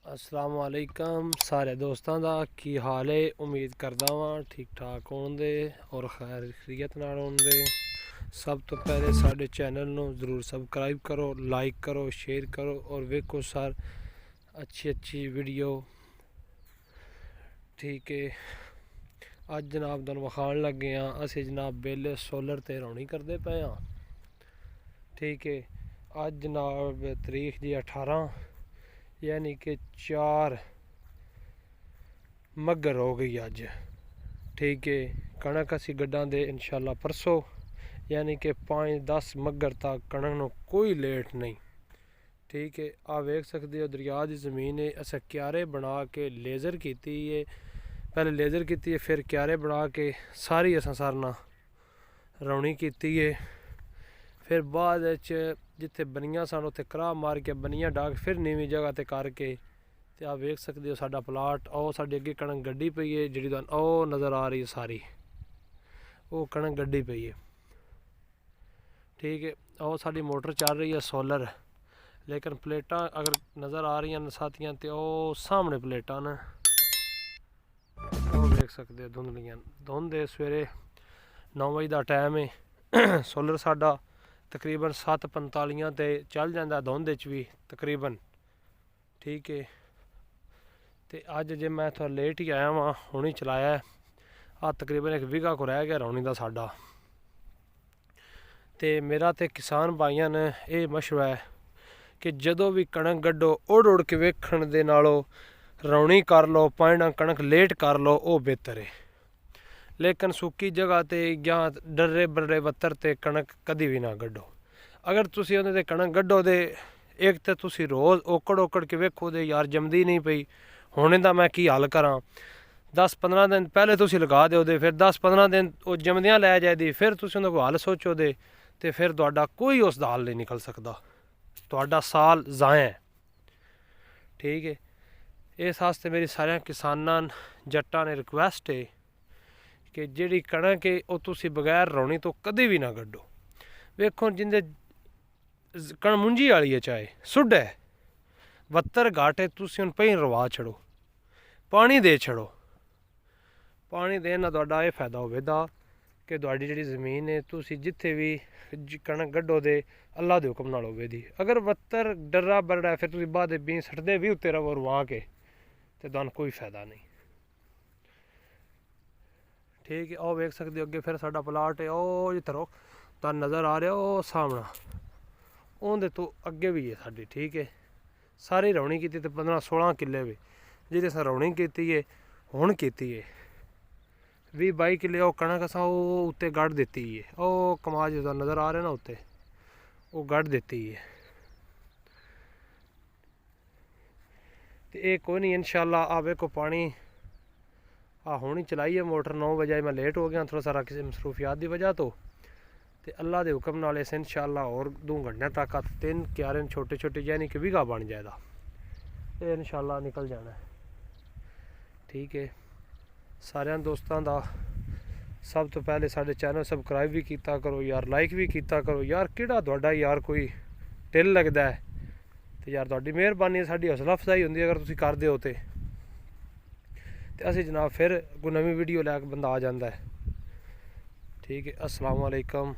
अस्सलाम वालेकुम सारे दोस्तों का की हाल है। उम्मीद करदा वां ठीक ठाक होंदे और खैरियत नाल होंदे। सब तो पहले साडे चैनल नू ज़रूर सबसक्राइब करो, लाइक करो, शेयर करो और वेखो सार अच्छी वीडियो। ठीक है, अज जनाब तुहानू विखाण लगे हाँ असी जनाब बेले सोलर ते रौनी करते पे हाँ। ठीक है, अज जनाब तरीक जी 18 यानी कि 4 मगर हो गई अज। ठीक है, कणक असी गड्ढा दे इंशाल्लाह परसों यानी कि 5-10 मगर तक कणक नू कोई लेट नहीं। ठीक है, आ वेख सकते हो दरिया की ज़मीन है। अस क्यारे बना के लेज़र की है, पहले लेज़र की है फिर क्यारे बना के सारी असा सारना रौनी की है। फिर बाद जिथे बनिया सन उत्थे कराह मार के बनिया डाक फिर नीवी जगह ते करके ते आप वेख सकते हो साडा प्लाट। और साढ़े अगे कणक गड्डी पई है जी नज़र आ रही है सारी, वो कणक गड्डी पई है। ठीक है, और साड़ी मोटर चल रही है सोलर, लेकिन प्लेटा अगर नज़र आ रही हैं साथियां तो सामने प्लेटा न वो देख सकते हो धुंधलियां। धुंध सवेरे 9 बजे का टाइम है। सोलर साडा तकरीबन 7:45 ते चल जाता धुंध भी तकरीबन। ठीक है, तो अज जे मैं थोड़ा लेट ही आया वहाँ हुणी चलाया है। आ तकरीबन 1 बीघा को रह गया रौनी का साडा। तो मेरा तो किसान भाइयों ने यह मशवरा है कि जदों भी कणक गड्ढो उड़ के वेखण दे नालों रौनी कर लो, पाइना कणक लेट कर लो, वो बेहतर है। लेकिन सुक्की जगह ते या डर्रे बर्रे बत्तर ते कणक कदी भी ना गड्ढो। अगर तुसी उहदे ते कणक गड्ढो दे एक तो तुसी रोज़ ओकड़ के वेखो दे यार जमदी नहीं पई, हुणे दा मैं की हल करा। 10-15 दिन पहले तुसी लगा दो दे, फिर 10-15 दिन वो जमदियां लै जाए दी, फिर तुसी उहदा कोई हल सोचो दे तो फिर तुहाडा कोई उसदा हल नहीं निकल सकता, तुहाडा साल ज़ाया है। ठीक है, इस वास्ते मेरी सारे किसानां जट्टां ने रिक्वेस्ट है कि जिहड़ी कणक है वो तुसी बगैर रौनी तो कदी भी ना गड्ढो। वेखो जिंदे कण मुंजी वाली है चाहे सुड है बत्तर घाट है, तुसी उन पही रवा छड़ो, पानी दे छड़ो। पानी देने नाल तुहाडा यह फायदा होवेगा कि तुहाडी जिहड़ी ज़मीन है तुसी जिथे भी कणक गड्ढो दे अल्लाह दे हुक्म नाल होवे दी। अगर बत्तर डर्रा बरड़ा फिर तुसी बाद बीं सटदे भी उत्ते रवो रवा के तो तुहानू कोई फायदा नहीं। ठीक है, और वेख सकते हो अगे फिर साडा प्लाट है, ओ जिथे रो तुहानू नज़र आ रहा ओ सामना उहदे तो अगे भी है साडी। ठीक है, सारी रौनी की 15-16 किले भी जिहदे असां रौनी की है हुण की है। 20-22 किले वो कणक असां उत्ते गढ़ दित्ती है, वो कमाज जो नज़र आ रहा ना उत्ते वो गढ़ दित्ती है। तो ये कोई नहीं इंशाल्लाह आ वेखो पानी हुणी चलाई है मोटर 9 बजे। मैं लेट हो गया थोड़ा सारा किसी मसरूफियात की वजह तो अल्लाह के हुक्म नाल इस इंशाल्लाह और 2 घंटे तक 3 क्यारे छोटे छोटे यानी कि बीघा बन जाएगा, ये इंशाल्लाह निकल जाना है। ठीक है, सारे दोस्तों का सब तो पहले साढ़े चैनल सबसक्राइब भी किया करो यार, लाइक भी किया करो यार। किहड़ा तुहाडा यार कोई टिल लगता है तो यार तुहाडी मेहरबानी साडी हौसला अफजाई होंदी अगर तुसीं करदे हो तो असीं जनाब फिर कोई नवीं वीडियो लैके बंदा आ जाता है। ठीक है, अस्सलाम वालेकुम।